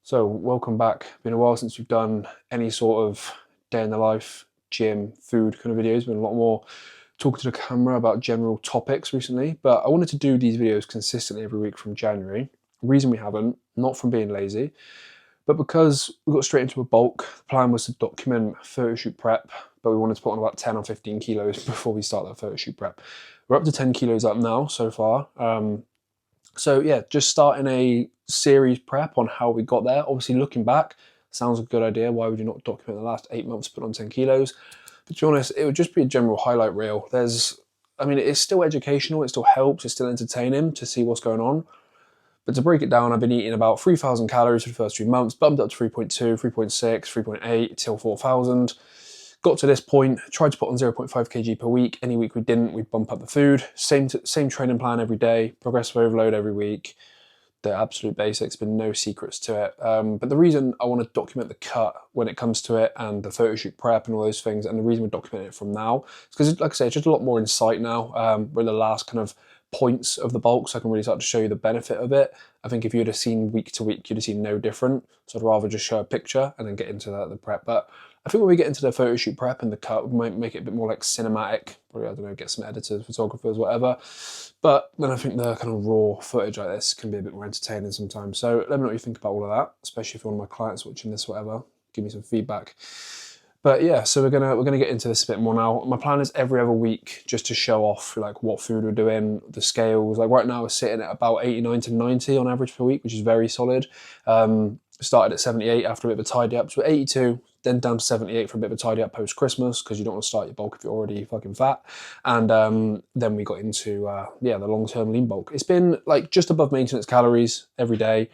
So, welcome back. Been a while since we've done any sort of day in the life, gym, food kind of videos. Been a lot more talking to the camera about general topics recently, but I wanted to do these videos consistently every week from January. The reason we haven't, not from being lazy, but because we got straight into a bulk. The plan was to document photo shoot prep, but we wanted to put on about 10 or 15 kilos before we start that photo shoot prep. We're up to 10 kilos up now so far. So yeah, just starting a series prep on how we got there. Obviously, looking back, sounds a good idea. Why would you not document the last 8 months, put on 10 kilos? But to be honest, it would just be a general highlight reel. It's still educational, it still helps, it's still entertaining to see what's going on. But to break it down, I've been eating about 3,000 calories for the first 3 months, bumped up to 3.2, 3.6, 3.8 till 4,000. Got to this point, tried to put on 0.5 kg per week. Any week we didn't, we'd bump up the food. Same training plan every day, progressive overload every week. The absolute basics, been no secrets to it. But the reason I want to document the cut when it comes to it and the photo shoot prep and all those things, and the reason we're documenting it from now, is because, like I say, it's just a lot more insight now. We're in the last kind of points of the bulk, so I can really start to show you the benefit of it. I think if you'd have seen week to week, you'd have seen no different. So I'd rather just show a picture and then get into the prep. But I think when we get into the photo shoot prep and the cut, we might make it a bit more like cinematic. Probably, I don't know, get some editors, photographers, whatever. But then I think the kind of raw footage like this can be a bit more entertaining sometimes. So let me know what you think about all of that, especially if you're one of my clients watching this, whatever. Give me some feedback. But yeah, so we're gonna get into this a bit more now. My plan is every other week just to show off like what food we're doing, the scales. Like right now we're sitting at about 89 to 90 on average per week, which is very solid. Started at 78 after a bit of a tidy up, so 82, then down to 78 for a bit of a tidy up post Christmas because you don't want to start your bulk if you're already fucking fat. And then we got into the long term lean bulk. It's been like just above maintenance calories every day.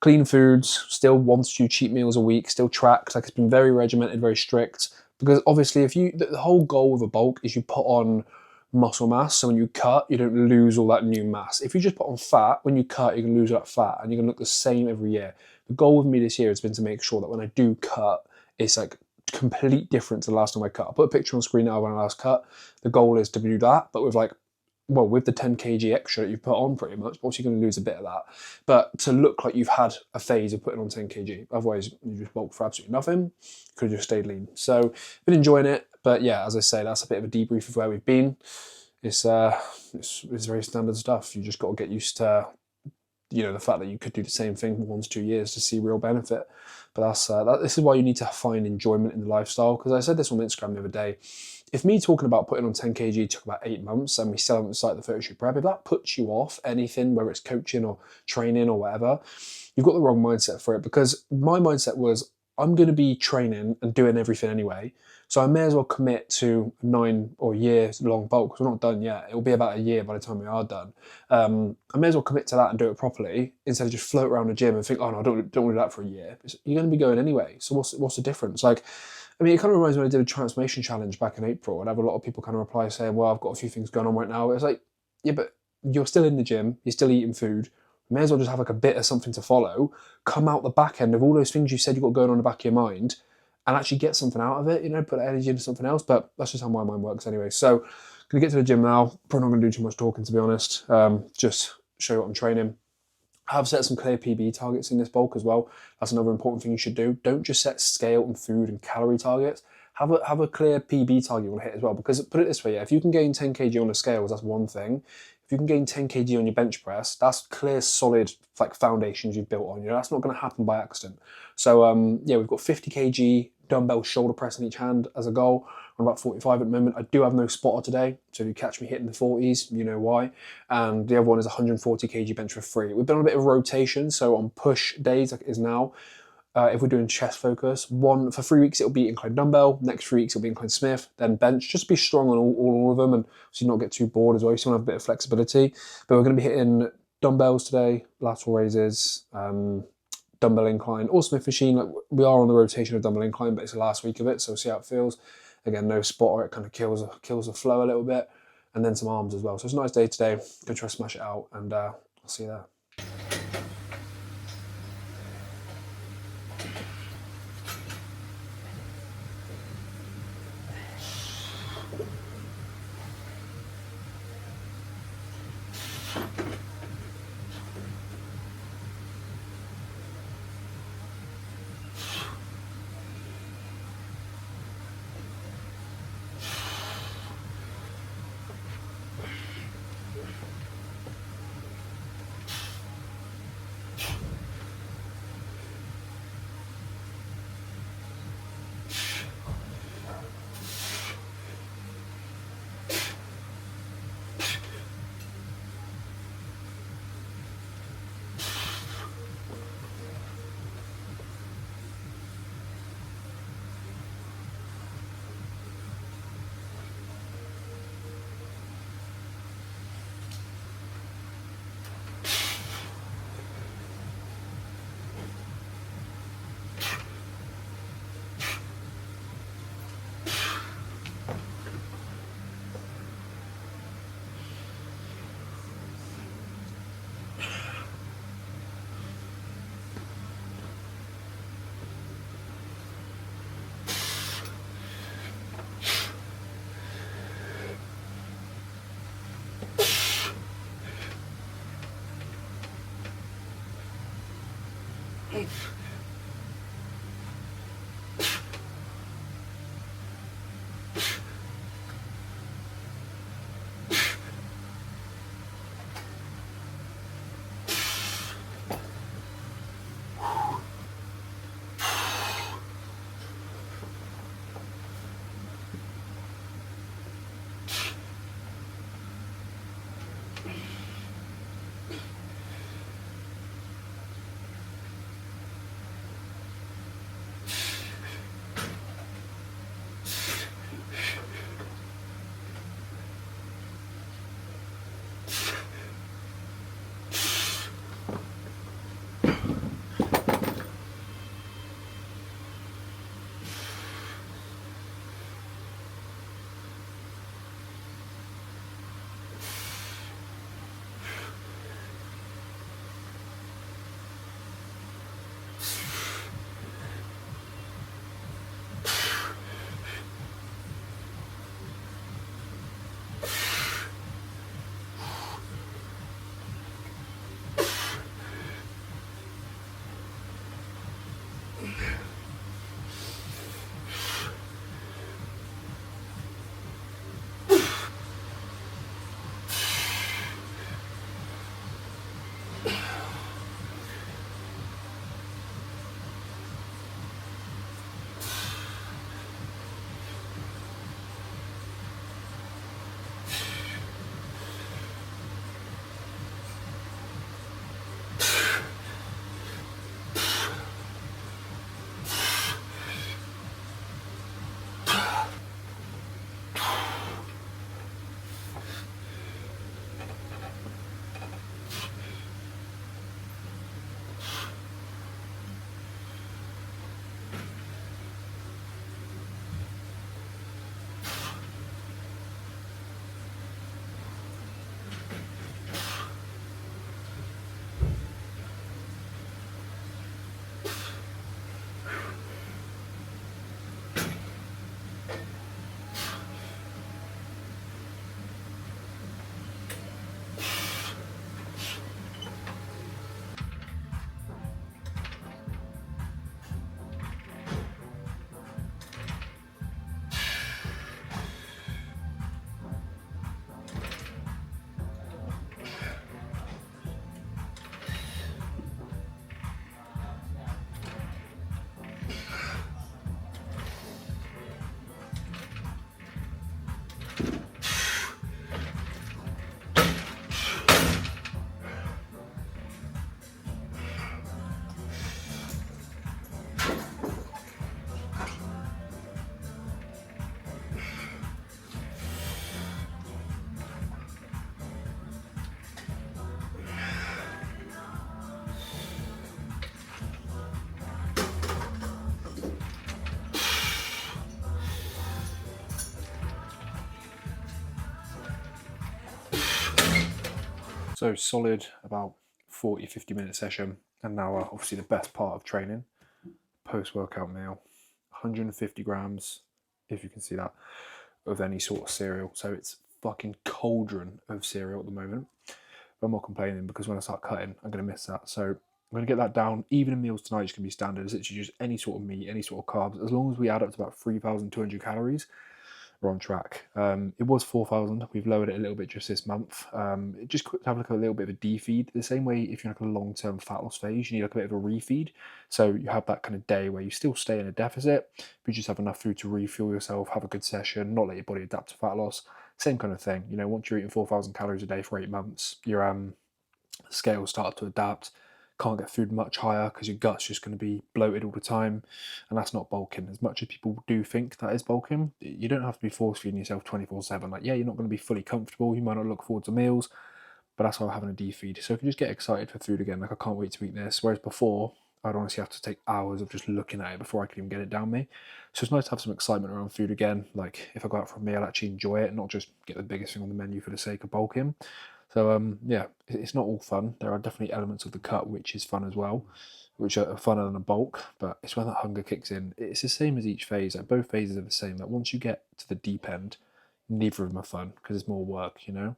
Clean foods, still 1 to 2 cheat meals a week, still tracked. Like it's been very regimented, very strict. Because obviously, if you the whole goal of a bulk is you put on muscle mass, so when you cut, you don't lose all that new mass. If you just put on fat, when you cut, you can lose that fat, and you're gonna look the same every year. The goal with me this year has been to make sure that when I do cut, it's like complete difference to the last time I cut. I'll put a picture on screen now when I last cut. The goal is to do that, but with with the 10 kg extra that you've put on pretty much, obviously you're going to lose a bit of that. But to look like you've had a phase of putting on 10 kg, otherwise you just bulk for absolutely nothing. You could have just stayed lean. So, been enjoying it. But yeah, as I say, that's a bit of a debrief of where we've been. It's very standard stuff. You just got to get used to, the fact that you could do the same thing for 1 to 2 years to see real benefit. But this is why you need to find enjoyment in the lifestyle. Because I said this on Instagram the other day. If me talking about putting on 10 kg took about 8 months and we still haven't started the photo shoot prep, if that puts you off anything, whether it's coaching or training or whatever, you've got the wrong mindset for it. Because my mindset was, I'm going to be training and doing everything anyway. So I may as well commit to 9 or years long bulk because we're not done yet. It'll be about a year by the time we are done. I may as well commit to that and do it properly instead of just float around the gym and think, oh no, don't do that for a year. You're going to be going anyway. So what's the difference? Like, I mean, it kind of reminds me when I did a transformation challenge back in April, and I have a lot of people kind of reply saying, well, I've got a few things going on right now. It's like, yeah, but you're still in the gym, you're still eating food. You may as well just have like a bit of something to follow, come out the back end of all those things you said you've got going on in the back of your mind, and actually get something out of it, put energy into something else. But that's just how my mind works anyway. So, gonna get to the gym now. Probably not gonna do too much talking, to be honest. Just show you what I'm training. I have set some clear PB targets in this bulk as well. That's another important thing you should do. Don't just set scale and food and calorie targets. Have a clear PB target you want to hit as well. Because put it this way, if you can gain 10 kg on the scales, that's one thing. If you can gain 10 kg on your bench press, that's clear, solid foundations you've built on. That's not going to happen by accident. So we've got 50 kg dumbbell shoulder press in each hand as a goal. I'm about 45 at the moment. I do have no spotter today, so if you catch me hitting the 40s, you know why. And the other one is 140 kg bench for free. We've been on a bit of rotation, so on push days like it is now, if we're doing chest focus, for 3 weeks it'll be incline dumbbell, next 3 weeks it'll be incline Smith, then bench. Just be strong on all of them, and so you not get too bored as well. You still have a bit of flexibility. But we're going to be hitting dumbbells today, lateral raises, dumbbell incline, or Smith machine. Like, we are on the rotation of dumbbell incline, but it's the last week of it, so we'll see how it feels. Again, no spotter, it kind of kills the flow a little bit. And then some arms as well. So it's a nice day today. Gonna try to smash it out, and I'll see you there. So solid, about 40-50 minute session, and now obviously the best part of training, post-workout meal, 150 grams, if you can see that, of any sort of cereal. So it's fucking cauldron of cereal at the moment. I'm not complaining, because when I start cutting, I'm going to miss that. So I'm going to get that down. Evening meals tonight is going to be standard. It's literally just any sort of meat, any sort of carbs. As long as we add up to about 3,200 calories, we're on track. It was 4,000. We've lowered it a little bit just this month. Just quick to have like a little bit of a defeed. The same way if you're like a long-term fat loss phase, you need like a bit of a refeed. So you have that kind of day where you still stay in a deficit, but you just have enough food to refuel yourself, have a good session, not let your body adapt to fat loss. Same kind of thing. You know, once you're eating 4,000 calories a day for 8 months, your scales start to adapt. Can't get food much higher because your gut's just going to be bloated all the time, and that's not bulking. As much as people do think that is bulking, you don't have to be force feeding yourself 24/7. Like, yeah, you're not going to be fully comfortable, you might not look forward to meals, but that's why I'm having a defeed. So if you just get excited for food again, like I can't wait to eat this, whereas before I'd honestly have to take hours of just looking at it before I could even get it down me. So it's nice to have some excitement around food again. Like if I go out for a meal, I actually enjoy it, not just get the biggest thing on the menu for the sake of bulking. So yeah, it's not all fun. There are definitely elements of the cut which is fun as well, which are funner than a bulk. But it's when that hunger kicks in. It's the same as each phase. Like both phases are the same. Like once you get to the deep end, neither of them are fun because it's more work, you know.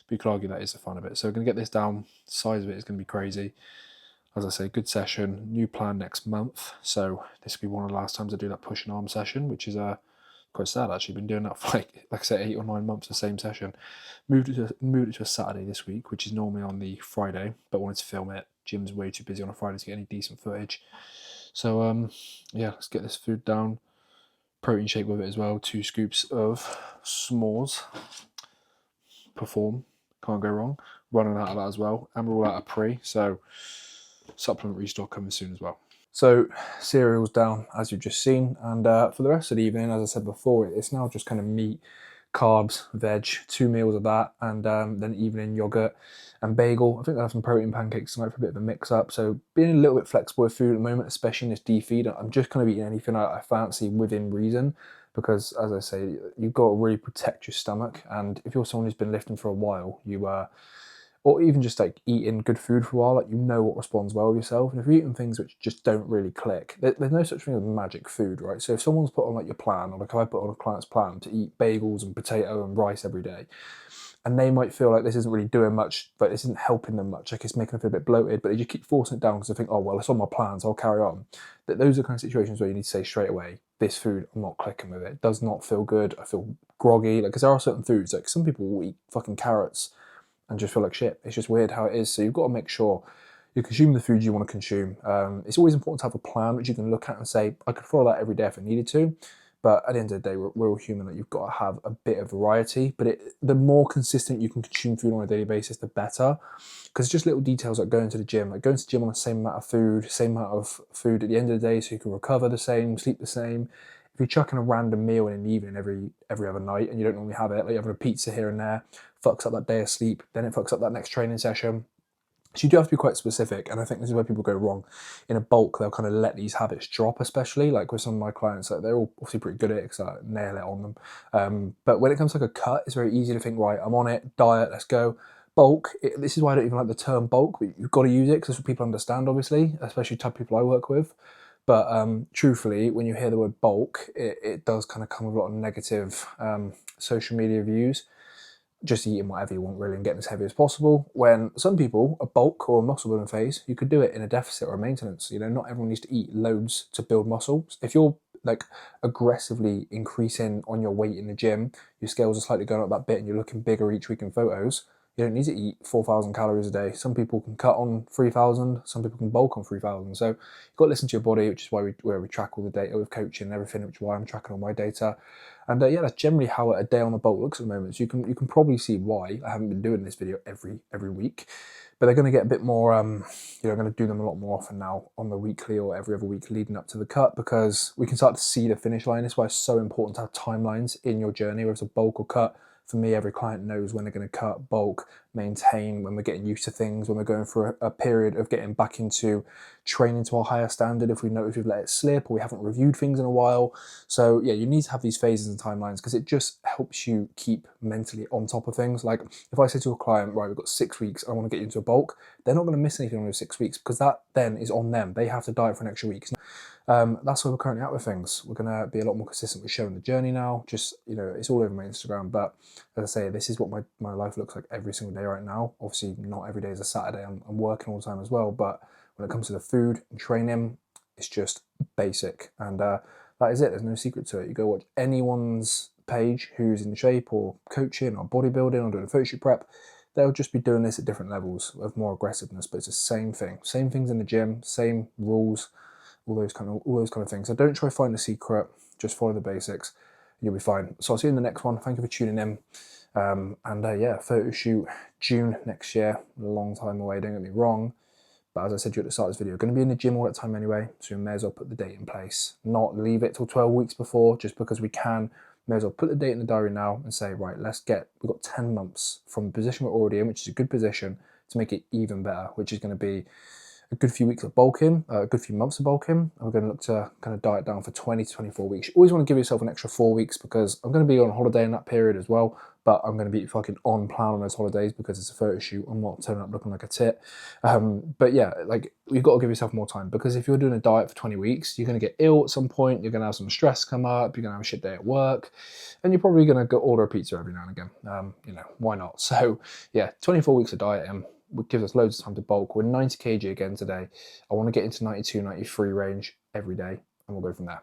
But you could argue that is the fun of it. So we're gonna get this down. The size of it is gonna be crazy. as I say, good session, new plan next month. So this will be one of the last times I do that push and arm session, which is quite sad actually. Been doing that for like I said, 8 or 9 months, the same session. Moved it to a Saturday this week, which is normally on the Friday, but wanted to film it. Gym's way too busy on a Friday to get any decent footage. So yeah, let's get this food down. Protein shake with it as well. 2 scoops of s'mores. Perform, can't go wrong. Running out of that as well, and we're all out of pre, so supplement restock coming soon as well. So cereal's down, as you've just seen, and for the rest of the evening, as I said before, it's now just kind of meat, carbs, veg, 2 meals of that, and then evening yogurt and bagel. I think I'll have some protein pancakes tonight for a bit of a mix up. So being a little bit flexible with food at the moment, especially in this defeed, I'm just kind of eating anything I fancy within reason, because as I say, you've got to really protect your stomach. And if you're someone who's been lifting for a while, you or even just like eating good food for a while, like you know what responds well with yourself. And if you're eating things which just don't really click, there's no such thing as magic food, right? So if someone's put on like your plan, or like if I put on a client's plan to eat bagels and potato and rice every day, and they might feel like this isn't really doing much, but this isn't helping them much, like it's making them feel a bit bloated, but they just keep forcing it down because they think, oh, well, it's on my plans, I'll carry on. Those are the kind of situations where you need to say straight away, this food, I'm not clicking with it. It does not feel good. I feel groggy. Like, because there are certain foods, like some people will eat fucking carrots and just feel like shit. It's just weird how it is. So you've got to make sure you consume the foods you want to consume. It's always important to have a plan which you can look at and say, I could follow that every day if I needed to. But at the end of the day, we're all human. Like, you've got to have a bit of variety. But the more consistent you can consume food on a daily basis, the better. Because just little details like going to the gym, like going to the gym on the same amount of food, same amount of food at the end of the day, so you can recover the same, sleep the same. If you're chucking a random meal in the evening every other night and you don't normally have it, like you're having a pizza here and there, fucks up that day of sleep, then it fucks up that next training session. So you do have to be quite specific, and I think this is where people go wrong. In a bulk, they'll kind of let these habits drop, especially like with some of my clients. Like, they're all obviously pretty good at it because I nail it on them. But when it comes to like a cut, it's very easy to think, right, I'm on it, diet, let's go. Bulk, this is why I don't even like the term bulk, but you've got to use it because that's what people understand, obviously, especially type of people I work with. But truthfully, when you hear the word bulk, it does kind of come with a lot of negative social media views. Just eating whatever you want really and getting as heavy as possible. When some people, a bulk or a muscle building phase, you could do it in a deficit or a maintenance. You know, not everyone needs to eat loads to build muscle. If you're like aggressively increasing on your weight in the gym, your scales are slightly going up that bit and you're looking bigger each week in photos, you don't need to eat 4,000 calories a day. Some people can cut on 3,000, some people can bulk on 3,000. So you've got to listen to your body, which is why we track all the data with coaching and everything, which is why I'm tracking all my data. And yeah, that's generally how a day on the bulk looks at the moment. So you can probably see why I haven't been doing this video every week. But they're going to get a bit more, I'm going to do them a lot more often now on the weekly or every other week leading up to the cut, because we can start to see the finish line. That's why it's so important to have timelines in your journey, whether it's a bulk or cut. For me, every client knows when they're going to cut, bulk, maintain, when we're getting used to things, when we're going through a period of getting back into training to a higher standard, if we notice we've let it slip or we haven't reviewed things in a while. So yeah, you need to have these phases and timelines because it just helps you keep mentally on top of things. Like if I say to a client, right, we've got 6 weeks, I want to get you into a bulk, they're not going to miss anything on those 6 weeks because that then is on them. They have to diet for an extra week. That's where we're currently at with things. We're going to be a lot more consistent with showing the journey now. Just, it's all over my Instagram. But as I say, this is what my life looks like every single day right now. Obviously, not every day is a Saturday. I'm working all the time as well. But when it comes to the food and training, it's just basic. And that is it. There's no secret to it. You go watch anyone's page who's in shape or coaching or bodybuilding or doing a photo shoot prep. They'll just be doing this at different levels of more aggressiveness. But it's the same thing. Same things in the gym, same rules. All those kind of things. So don't try to find the secret, just follow the basics, and you'll be fine. So I'll see you in the next one. Thank you for tuning in. Yeah, photo shoot June next year, a long time away, don't get me wrong. But as I said to you at the start of this video, going to be in the gym all that time anyway, so you may as well put the date in place. Not leave it till 12 weeks before, just because we can. May as well put the date in the diary now and say, right, we've got 10 months from the position we're already in, which is a good position, to make it even better, which is going to be a good few weeks of bulking, a good few months of bulking. And we're going to look to kind of diet down for 20 to 24 weeks. You always want to give yourself an extra 4 weeks because I'm going to be on holiday in that period as well, but I'm going to be fucking on plan on those holidays because it's a photo shoot. I'm not turning up looking like a tit. But yeah, like you've got to give yourself more time because if you're doing a diet for 20 weeks, you're going to get ill at some point. You're going to have some stress come up. You're going to have a shit day at work, and you're probably going to go order a pizza every now and again. Why not? So yeah, 24 weeks of dieting. gives us loads of time to bulk. We're 90 kg again today. I want to get into 92, 93 range every day, and we'll go from there.